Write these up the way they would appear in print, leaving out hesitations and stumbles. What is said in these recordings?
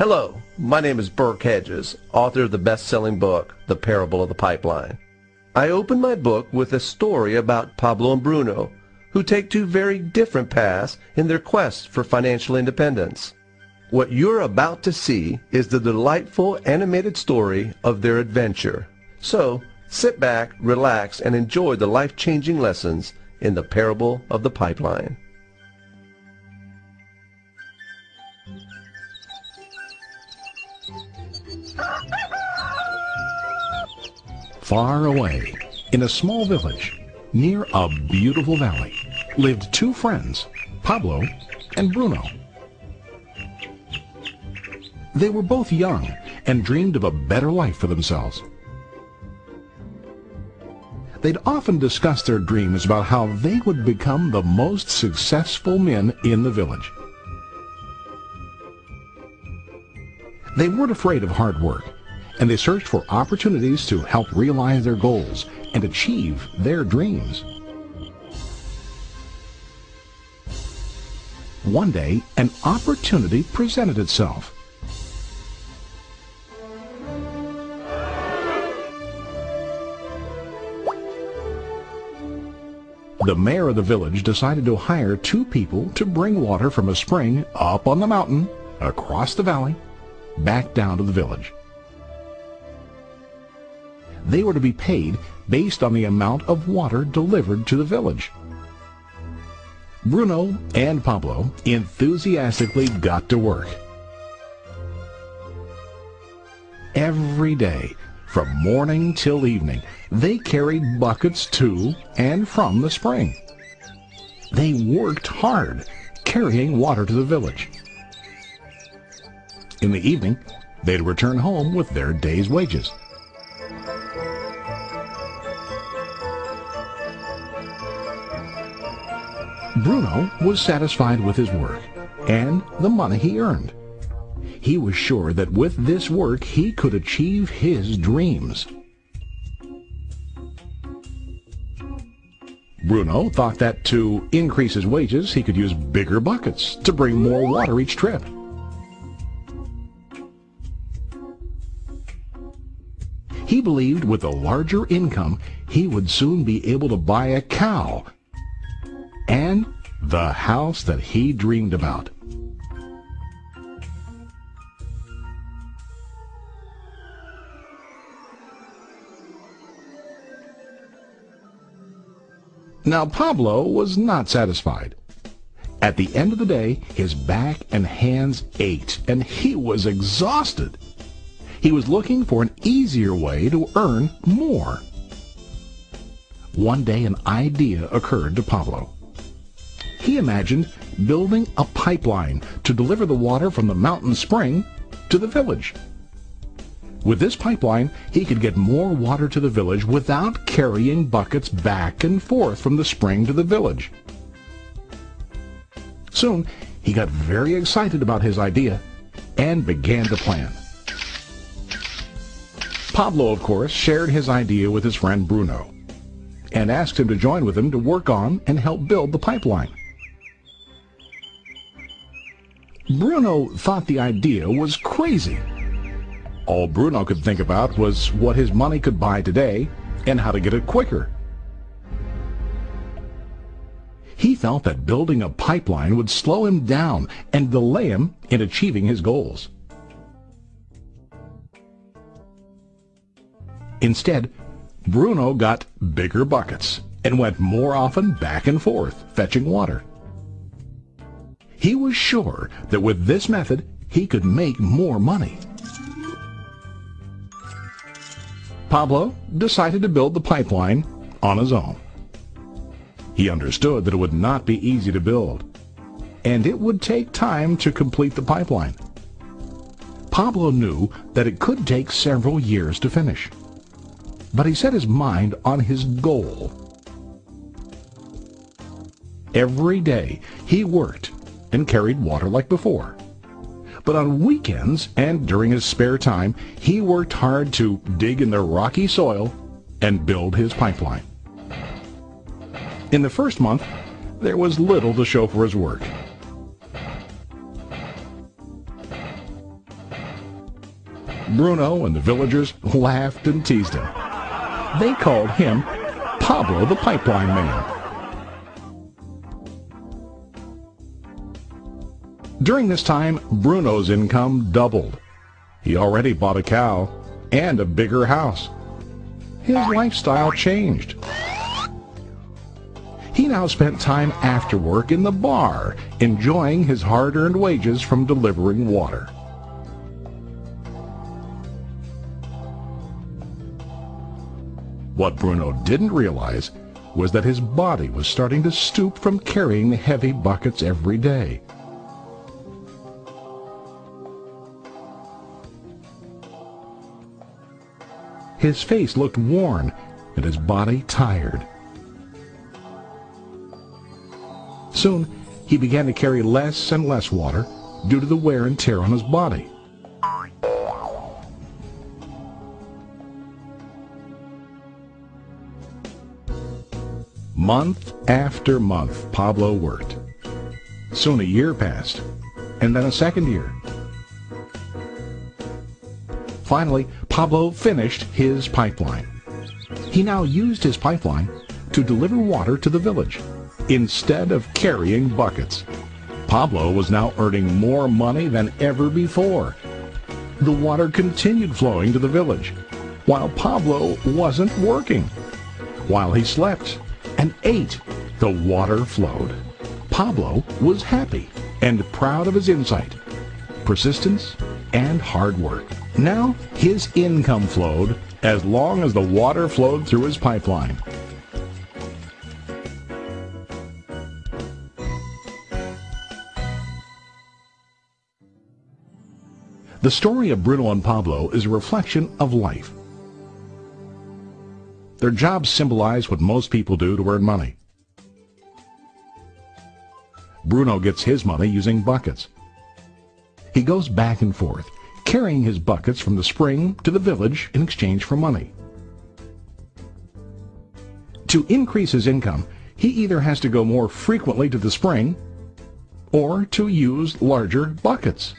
Hello, my name is Burke Hedges, author of the best-selling book, The Parable of the Pipeline. I open my book with a story about Pablo and Bruno, who take two very different paths in their quest for financial independence. What you're about to see is the delightful animated story of their adventure. So, sit back, relax, and enjoy the life-changing lessons in The Parable of the Pipeline. Far away, in a small village, near a beautiful valley, lived two friends, Pablo and Bruno. They were both young and dreamed of a better life for themselves. They'd often discuss their dreams about how they would become the most successful men in the village. They weren't afraid of hard work, and they searched for opportunities to help realize their goals and achieve their dreams. One day, an opportunity presented itself. The mayor of the village decided to hire two people to bring water from a spring up on the mountain, across the valley, back down to the village. They were to be paid based on the amount of water delivered to the village. Bruno and Pablo enthusiastically got to work. Every day, from morning till evening, they carried buckets to and from the spring. They worked hard, carrying water to the village. In the evening, they'd return home with their day's wages. Bruno was satisfied with his work and the money he earned. He was sure that with this work he could achieve his dreams. Bruno thought that to increase his wages he could use bigger buckets to bring more water each trip. He believed with a larger income he would soon be able to buy a cow and the house that he dreamed about. Now Pablo was not satisfied. At the end of the day, his back and hands ached, and he was exhausted. He was looking for an easier way to earn more. One day an idea occurred to Pablo. He imagined building a pipeline to deliver the water from the mountain spring to the village. With this pipeline, he could get more water to the village without carrying buckets back and forth from the spring to the village. Soon, he got very excited about his idea and began to plan. Pablo, of course, shared his idea with his friend Bruno and asked him to join with him to work on and help build the pipeline. Bruno thought the idea was crazy. All Bruno could think about was what his money could buy today and how to get it quicker. He felt that building a pipeline would slow him down and delay him in achieving his goals. Instead, Bruno got bigger buckets and went more often back and forth fetching water. He was sure that with this method he could make more money. Pablo decided to build the pipeline on his own. He understood that it would not be easy to build, and it would take time to complete the pipeline. Pablo knew that it could take several years to finish, but he set his mind on his goal. Every day he worked and carried water like before. But on weekends and during his spare time, he worked hard to dig in the rocky soil and build his pipeline. In the first month, there was little to show for his work. Bruno and the villagers laughed and teased him. They called him Pablo the Pipeline Man. During this time, Bruno's income doubled. He already bought a cow and a bigger house. His lifestyle changed. He now spent time after work in the bar, enjoying his hard-earned wages from delivering water. What Bruno didn't realize was that his body was starting to stoop from carrying the heavy buckets every day. His face looked worn and his body tired. Soon, he began to carry less and less water due to the wear and tear on his body. Month after month, Pablo worked. Soon a year passed, and then a second year. Finally, Pablo finished his pipeline. He now used his pipeline to deliver water to the village instead of carrying buckets. Pablo was now earning more money than ever before. The water continued flowing to the village, while Pablo wasn't working. While he slept and ate, the water flowed. Pablo was happy and proud of his insight, persistence, and hard work. Now his income flowed as long as the water flowed through his pipeline. The story of Bruno and Pablo is a reflection of life. Their jobs symbolize what most people do to earn money. Bruno gets his money using buckets. He goes back and forth, carrying his buckets from the spring to the village in exchange for money. To increase his income, he either has to go more frequently to the spring or to use larger buckets.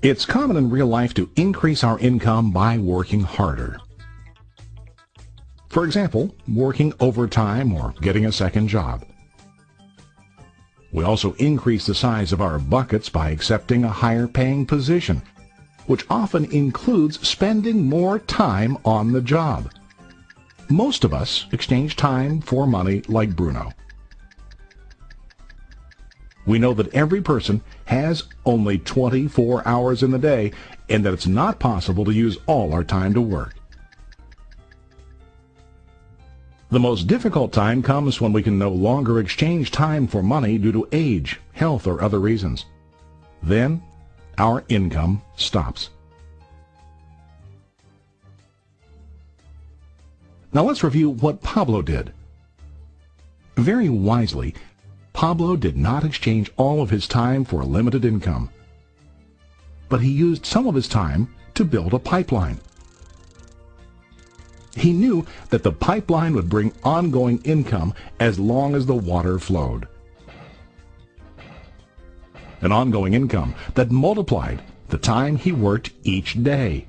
It's common in real life to increase our income by working harder. For example, working overtime or getting a second job. We also increase the size of our buckets by accepting a higher paying position, which often includes spending more time on the job. Most of us exchange time for money like Bruno. We know that every person has only 24 hours in the day and that it's not possible to use all our time to work. The most difficult time comes when we can no longer exchange time for money due to age, health, or other reasons. Then, our income stops. Now let's review what Pablo did. Very wisely, Pablo did not exchange all of his time for a limited income, but he used some of his time to build a pipeline. He knew that the pipeline would bring ongoing income as long as the water flowed. An ongoing income that multiplied the time he worked each day.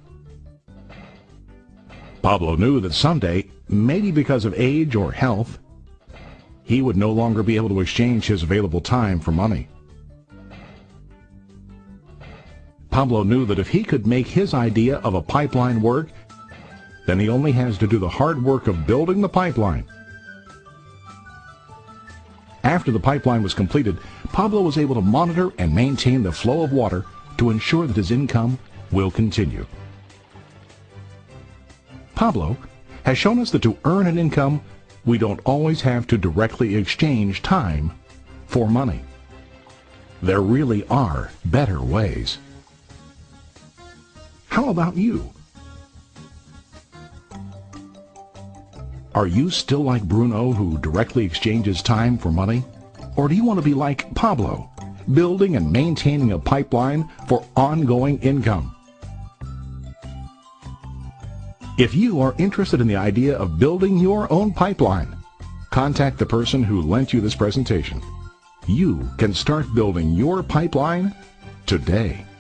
Pablo knew that someday, maybe because of age or health, he would no longer be able to exchange his available time for money. Pablo knew that if he could make his idea of a pipeline work, then he only has to do the hard work of building the pipeline. After the pipeline was completed, Pablo was able to monitor and maintain the flow of water to ensure that his income will continue. Pablo has shown us that to earn an income, we don't always have to directly exchange time for money. There really are better ways. How about you? Are you still like Bruno, who directly exchanges time for money? Or do you want to be like Pablo, building and maintaining a pipeline for ongoing income? If you are interested in the idea of building your own pipeline, contact the person who lent you this presentation. You can start building your pipeline today. today.